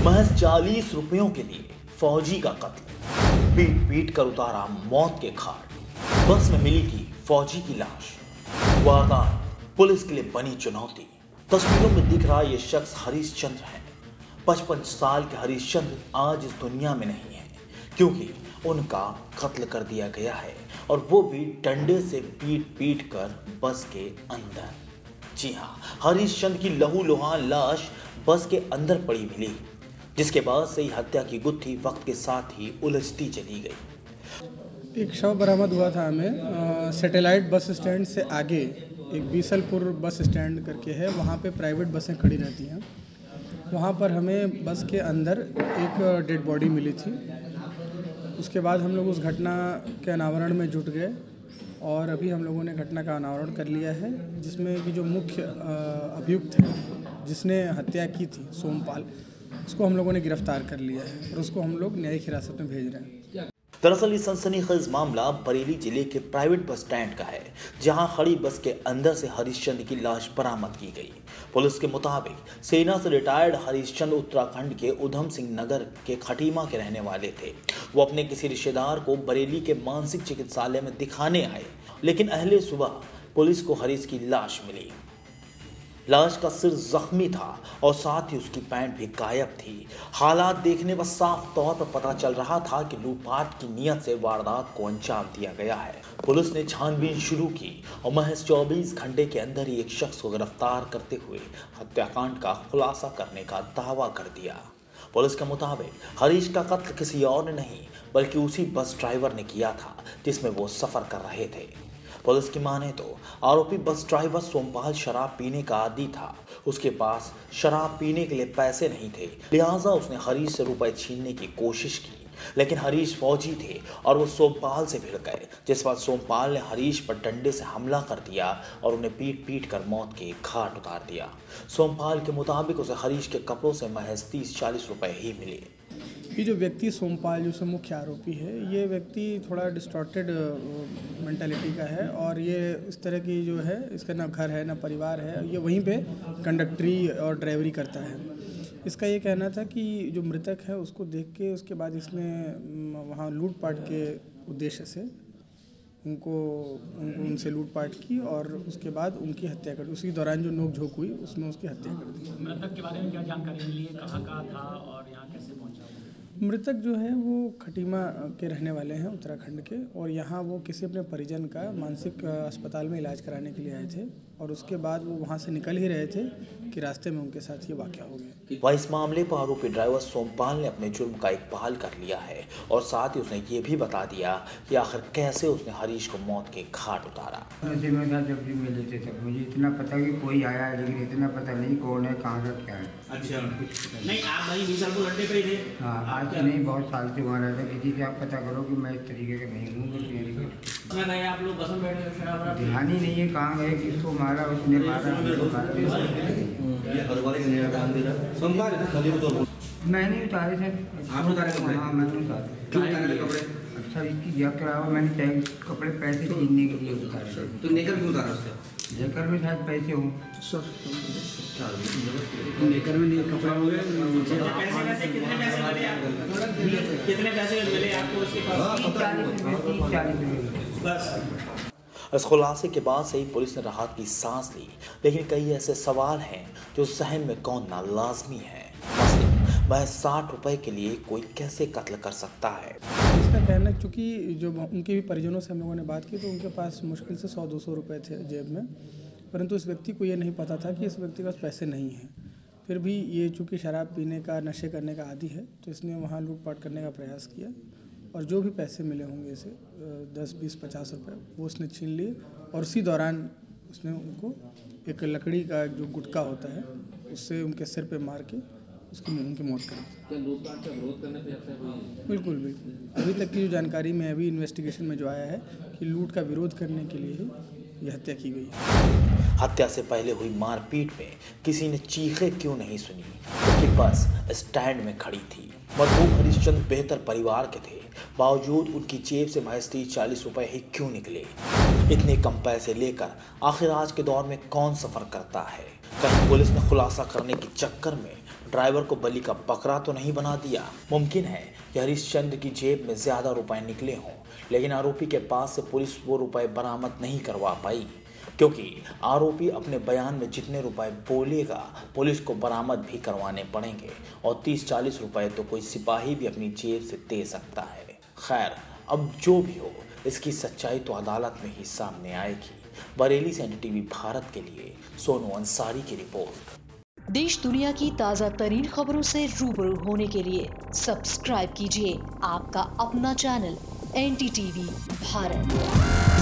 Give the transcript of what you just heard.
महज 40 रुपयों के लिए फौजी का कत्ल, पीट पीट कर उतारा मौत के घाट। बस में मिली थी फौजी की लाश। वारदात पुलिस के लिए बनी चुनौती। तस्वीरों में दिख रहा ये शख्स हरीशचंद्र है। 55 साल के हरीशचंद्र आज इस दुनिया में नहीं है, क्योंकि उनका कत्ल कर दिया गया है, और वो भी डंडे से पीट पीट कर बस के अंदर। जी हाँ, हरीशचंद्र की लहूलुहान लाश बस के अंदर पड़ी मिली, जिसके बाद से ही हत्या की गुत्थी वक्त के साथ ही उलझती चली गई। एक शव बरामद हुआ था हमें सैटेलाइट बस स्टैंड से आगे, एक बीसलपुर बस स्टैंड करके है, वहाँ पे प्राइवेट बसें खड़ी रहती हैं। वहाँ पर हमें बस के अंदर एक डेड बॉडी मिली थी। उसके बाद हम लोग उस घटना के अनावरण में जुट गए और अभी हम लोगों ने घटना का अनावरण कर लिया है, जिसमें कि जो मुख्य अभियुक्त है जिसने हत्या की थी, सोमपाल, उसको हम लोगों ने गिरफ्तार कर लिया है और उसको हम लोग न्यायिक हिरासत में भेज रहे हैं। दरअसल ये सनसनीखेज मामला बरेली जिले के प्राइवेट बस स्टैंड का है, जहां खड़ी बस के अंदर से हरीशचंद्र की लाश बरामद की गई। पुलिस के मुताबिक सेना से रिटायर्ड हरीशचंद्र उत्तराखंड के उधम सिंह नगर के खटीमा के रहने वाले थे। वो अपने किसी रिश्तेदार को बरेली के मानसिक चिकित्सालय में दिखाने आए, लेकिन अहले सुबह पुलिस को हरीश की लाश मिली। लाश का सिर जख्मी था और साथ ही उसकी पैंट भी गायब थी। हालात देखने पर साफ तौर पर पता चल रहा था कि लूटपाट की नीयत से वारदात को अंजाम दिया गया है। पुलिस ने छानबीन शुरू की और महज 24 घंटे के अंदर ही एक शख्स को गिरफ्तार करते हुए हत्याकांड का खुलासा करने का दावा कर दिया। पुलिस के मुताबिक हरीश का कत्ल किसी और ने नहीं, बल्कि उसी बस ड्राइवर ने किया था जिसमें वो सफर कर रहे थे। पुलिस की माने तो आरोपी बस ड्राइवर सोमपाल शराब पीने का आदी था। उसके पास शराब पीने के लिए पैसे नहीं थे, लिहाजा उसने हरीश से रुपए छीनने की कोशिश की, लेकिन हरीश फौजी थे और वो सोमपाल से भिड़ गए, जिस पर सोमपाल ने हरीश पर डंडे से हमला कर दिया और उन्हें पीट पीट कर मौत के घाट उतार दिया। सोमपाल के मुताबिक उसे हरीश के कपड़ों से महज 30-40 रुपए ही मिले। ये जो व्यक्ति सोमपाल, जो मुख्य आरोपी है, ये व्यक्ति थोड़ा डिस्टॉर्टेड मेंटालिटी का है और ये इस तरह की जो है, इसका ना घर है ना परिवार है, ये वहीं पे कंडक्टरी और ड्राइवरी करता है। इसका ये कहना था कि जो मृतक है उसको देख के उसके बाद इसने वहाँ लूटपाट के उद्देश्य से उनसे लूटपाट की और उसके बाद उनकी हत्या कर दी। उसी दौरान जो नोकझोंक हुई उसमें उसकी हत्या कर दी। मृतक के बारे में क्या जानकारी मिली है, कहाँ का था और यहाँ कैसे पहुँचा? मृतक जो है वो खटीमा के रहने वाले हैं, उत्तराखंड के, और यहाँ वो किसी अपने परिजन का मानसिक अस्पताल में इलाज कराने के लिए आए थे और उसके बाद वो वहाँ से निकल ही रहे थे कि रास्ते में उनके साथ ये वाक़या हो गया। वह इस मामले पर आरोपी ड्राइवर सोमपाल ने अपने जुर्म का इकबाल कर लिया है और साथ ही उसने ये भी बता दिया कि आखिर कैसे उसने हरीश को मौत के घाट उतारा। जब भी मिले थे तब मुझे इतना पता कि कोई आया है, लेकिन इतना पता नहीं कौन है, कहाँ का क्या है। अच्छा, नहीं आप भाई 20 साल को अड्डे पे थे? हाँ, आज से नहीं, बहुत साल से वहाँ रहता। किसी से आप पता करो कि मैं इस तरीके का नहीं हूँ। आप लोग बस में बैठे शराब ध्यान ही नहीं है कहाँ गए, किसको मारा, उसने मारा, मैंने उतारे थे। आप उतारे कपड़े? हाँ, मैंने उतारे। क्यों उतारे कपड़े? अच्छा, इसकी जब करावा मैंने कपड़े पैसे छीनने के लिए उतारे। तो लेकर क्यों उतारा उसका? लेकर में शायद पैसे हूँ। लेकर में नहीं, कपड़ा हो गया। कितने पैसे मिले आपको उसके पास? 30-40 रुपये बस। इस खुलासे के बाद से ही पुलिस ने राहत की सांस ली, लेकिन कई ऐसे सवाल हैं जो सहन में कौन ना लाजमी है। वह 60 रुपए के लिए कोई कैसे कत्ल कर सकता है? इसका कहना, चूँकि जो उनके भी परिजनों से हम लोगों ने बात की तो उनके पास मुश्किल से 100-200 रुपये थे जेब में, परंतु इस व्यक्ति को ये नहीं पता था कि इस व्यक्ति के पास पैसे नहीं हैं। फिर भी ये चूँकि शराब पीने का, नशे करने का आदी है, तो इसने वहाँ लूटपाट करने का प्रयास किया और जो भी पैसे मिले होंगे इसे 10-20-50 रुपये वो उसने छीन लिए और उसी दौरान उसने उनको एक लकड़ी का जो गुटका होता है उससे उनके सिर पे मार के उनकी मौत कर दी। क्या लूटपाट का विरोध करने पे हत्या हुई है? बिल्कुल बिल्कुल। अभी तक की जो जानकारी में अभी इन्वेस्टिगेशन में जो आया है कि लूट का विरोध करने के लिए ही यह हत्या की गई है। हत्या से पहले हुई मारपीट में किसी ने चीखें क्यों नहीं सुनी, क्योंकि बस स्टैंड में खड़ी थी। मरहूम हरीशचंद्र बेहतर परिवार के थे, बावजूद उनकी जेब से महज 30-40 रुपए ही क्यों निकले? इतने कम पैसे लेकर आखिर आज के दौर में कौन सफर करता है? कहीं पुलिस ने खुलासा करने के चक्कर में ड्राइवर को बलि का बकरा तो नहीं बना दिया। मुमकिन है कि हरिश्चंद्र की जेब में ज्यादा रुपए निकले हों, लेकिन आरोपी के पास से पुलिस वो रुपए बरामद नहीं करवा पाई, क्योंकि आरोपी अपने बयान में जितने रुपए बोलेगा पुलिस को बरामद भी करवाने पड़ेंगे, और 30-40 रुपए तो कोई सिपाही भी अपनी जेब से दे सकता है। खैर, अब जो भी हो, इसकी सच्चाई तो अदालत में ही सामने आएगी। बरेली से एनडीटीवी भारत के लिए सोनू अंसारी की रिपोर्ट। देश दुनिया की ताज़ा तरीन खबरों से रूबरू होने के लिए सब्सक्राइब कीजिए आपका अपना चैनल एनडीटीवी भारत।